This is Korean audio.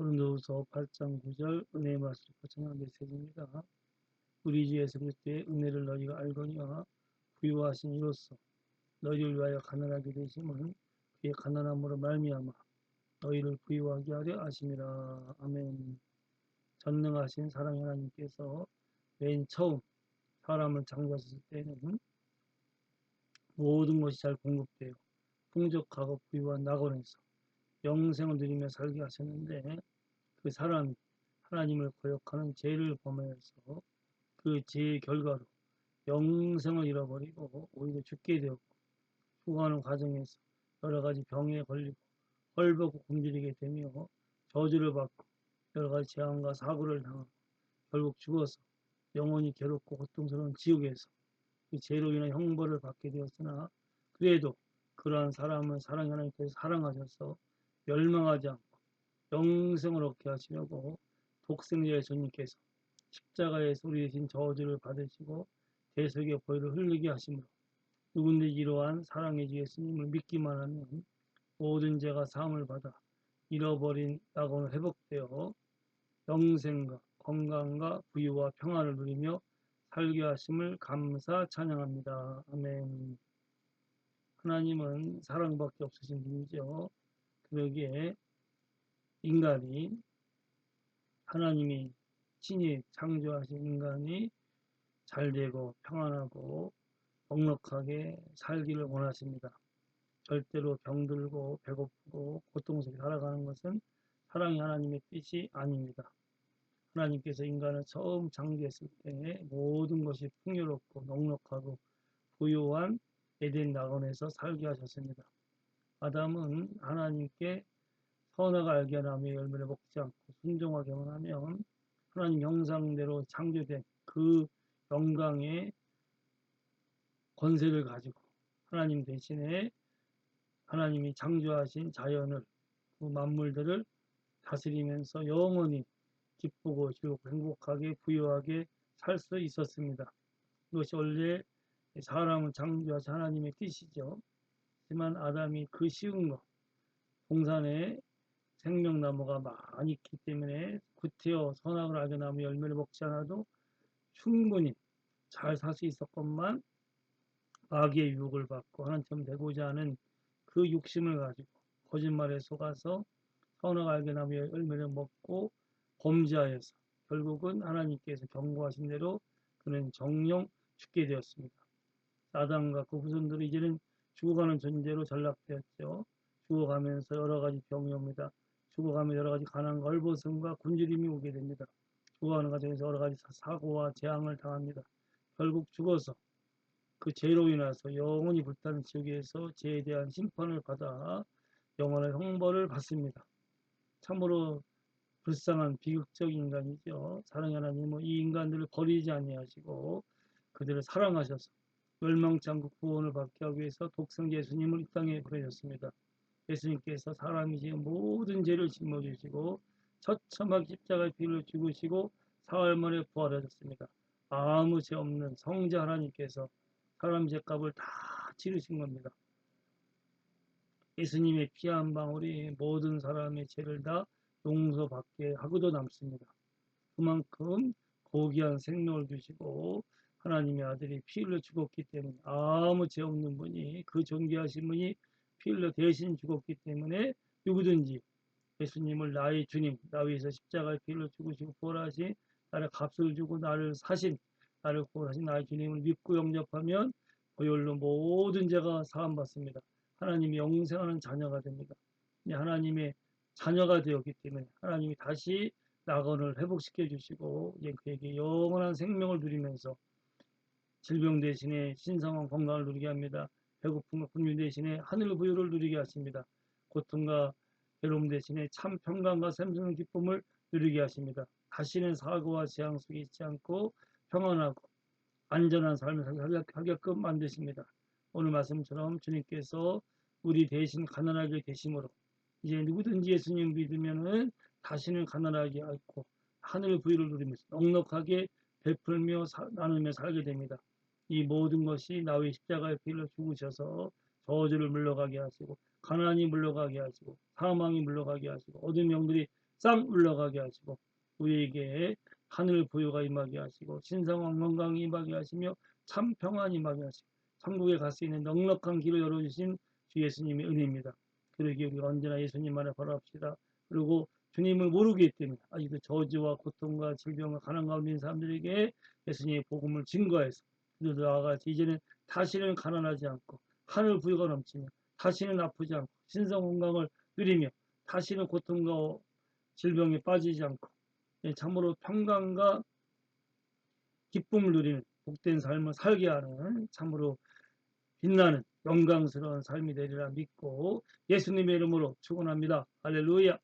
고린도후서 8장 9절 은혜의 말씀을 거창한 메시지입니다. 우리 주 예수 그리스도의 은혜를 너희가 알거니와 부유하신 이로써 너희를 위하여 가난하게 되심은 그의 가난함으로 말미암아 너희를 부유하게 하려 하심이라. 아멘. 전능하신 사랑의 하나님께서 맨 처음 사람을 창조하셨을 때는 모든 것이 잘 공급되어 풍족하고 부유한 낙원에서 영생을 누리며 살게 하셨는데, 그 사람이 하나님을 거역하는 죄를 범하여서 그 죄의 결과로 영생을 잃어버리고 오히려 죽게 되었고, 죽어가는 과정에서 여러 가지 병에 걸리고 헐벗고 굶주리게 되며 저주를 받고 여러 가지 재앙과 사고를 당하고 결국 죽어서 영원히 괴롭고 고통스러운 지옥에서 그 죄로 인한 형벌을 받게 되었으나, 그래도 그러한 사람을 사랑의 하나님께서 사랑하셔서 멸망하지 않고 영생을 얻게 하시려고 독생자의 주님께서 십자가에서 우리 대신 저주를 받으시고 대속의 보혈을 흘리게 하심으로, 누구든지 이러한 사랑의 주 예수님을 믿기만 하면 모든 죄가 사함을 받아 잃어버린 낙원을 회복되어 영생과 건강과 부유와 평안을 누리며 살게 하심을 감사 찬양합니다. 아멘. 하나님은 사랑밖에 없으신 분이죠. 그러기에 인간이, 하나님이 친히 창조하신 인간이 잘되고 평안하고 넉넉하게 살기를 원하십니다. 절대로 병들고 배고프고 고통스럽게 살아가는 것은 사랑의 하나님의 뜻이 아닙니다. 하나님께서 인간을 처음 창조했을 때 모든 것이 풍요롭고 넉넉하고 부유한 에덴 낙원에서 살게 하셨습니다. 아담은 하나님께 선악을 알게 하는 나무의 열매를 먹지 않고 순종하게만 하면 하나님 형상대로 창조된 그 영광의 권세를 가지고 하나님 대신에 하나님이 창조하신 자연을, 그 만물들을 다스리면서 영원히 기쁘고 즐겁고 행복하게 부유하게 살 수 있었습니다. 이것이 원래 사람을 창조하신 하나님의 뜻이죠. 하지만 아담이 그 쉬운 것, 동산에 생명나무가 많이 있기 때문에 구태여 선악을 알게 나무 열매를 먹지 않아도 충분히 잘 살 수 있었건만, 마귀의 유혹을 받고 하나님처럼 되고자 하는 그 욕심을 가지고 거짓말에 속아서 선악 알게 나무 열매를 먹고 범죄하여서 결국은 하나님께서 경고하신 대로 그는 정령 죽게 되었습니다. 아담과 그 후손들이 이제는 죽어가는 존재로 전락되었죠. 죽어가면서 여러 가지 병이 옵니다. 죽어가며 여러 가지 가난과 헐벗음과 굶주림이 오게 됩니다. 죽어가는 과정에서 여러 가지 사고와 재앙을 당합니다. 결국 죽어서 그 죄로 인해서 영원히 불타는 지옥에서 죄에 대한 심판을 받아 영원한 형벌을 받습니다. 참으로 불쌍한 비극적 인간이죠. 사랑의 하나님은 이 인간들을 버리지 아니하시고 그들을 사랑하셔서 멸망치 않고 구원을 받게 하기 위해서 독생자 예수님을 이 땅에 보내셨습니다. 예수님께서 사람이 지은 모든 죄를 짊어지시고 처참하게 십자가에 피를 죽으시고 사흘 만에 부활하셨습니다. 아무 죄 없는 성자 하나님께서 사람 죄값을 다 치르신 겁니다. 예수님의 피 한 방울이 모든 사람의 죄를 다 용서받게 하고도 남습니다. 그만큼 고귀한 생명을 주시고 하나님의 아들이 피 흘려 죽었기 때문에, 아무 죄 없는 분이, 그 존귀하신 분이 피 흘려 대신 죽었기 때문에 누구든지 예수님을 나의 주님, 나 위해서 십자가에 피 흘려 죽으시고 부활하신, 나를 값을 주고 나를 사신, 나를 구원하신 나의 주님을 믿고 영접하면 보혈로 모든 죄가 사함받습니다. 하나님이 영생하는 자녀가 됩니다. 하나님의 자녀가 되었기 때문에 하나님이 다시 낙원을 회복시켜 주시고 이제 그에게 영원한 생명을 누리면서 질병 대신에 신성한 건강을 누리게 합니다. 배고픔과 굶김 대신에 하늘 부유를 누리게 하십니다. 고통과 괴로움 대신에 참 평강과 샘솟는 기쁨을 누리게 하십니다. 다시는 사고와 재앙 속에 있지 않고 평안하고 안전한 삶을 하게끔 만드십니다. 오늘 말씀처럼 주님께서 우리 대신 가난하게 되심으로 이제 누구든지 예수님 믿으면은 다시는 가난하게 않고 하늘 부유를 누리면서 넉넉하게 베풀며 나누며 살게 됩니다. 이 모든 것이 나 위에 십자가에 피를 죽으셔서 저주를 물러가게 하시고 가난이 물러가게 하시고 사망이 물러가게 하시고 어둠 영들이 싹 물러가게 하시고 우리에게 하늘 부유가 임하게 하시고 신성한 건강이 임하게 하시며 참 평안이 임하게 하시고 천국에 갈 수 있는 넉넉한 길을 열어주신 주 예수님의 은혜입니다. 그러기에 우리가 언제나 예수님 안에 바라봅시다. 그리고 주님을 모르기 때문에 아직도 저주와 고통과 질병과 가난 가운데 있는 사람들에게 예수님의 복음을 증거해서 그들도 나아가서 이제는 다시는 가난하지 않고 하늘 부유가 넘치며 다시는 아프지 않고 신성 건강을 누리며 다시는 고통과 질병에 빠지지 않고 참으로 평강과 기쁨을 누리는 복된 삶을 살게 하는 참으로 빛나는 영광스러운 삶이 되리라 믿고 예수님의 이름으로 축원합니다. 할렐루야.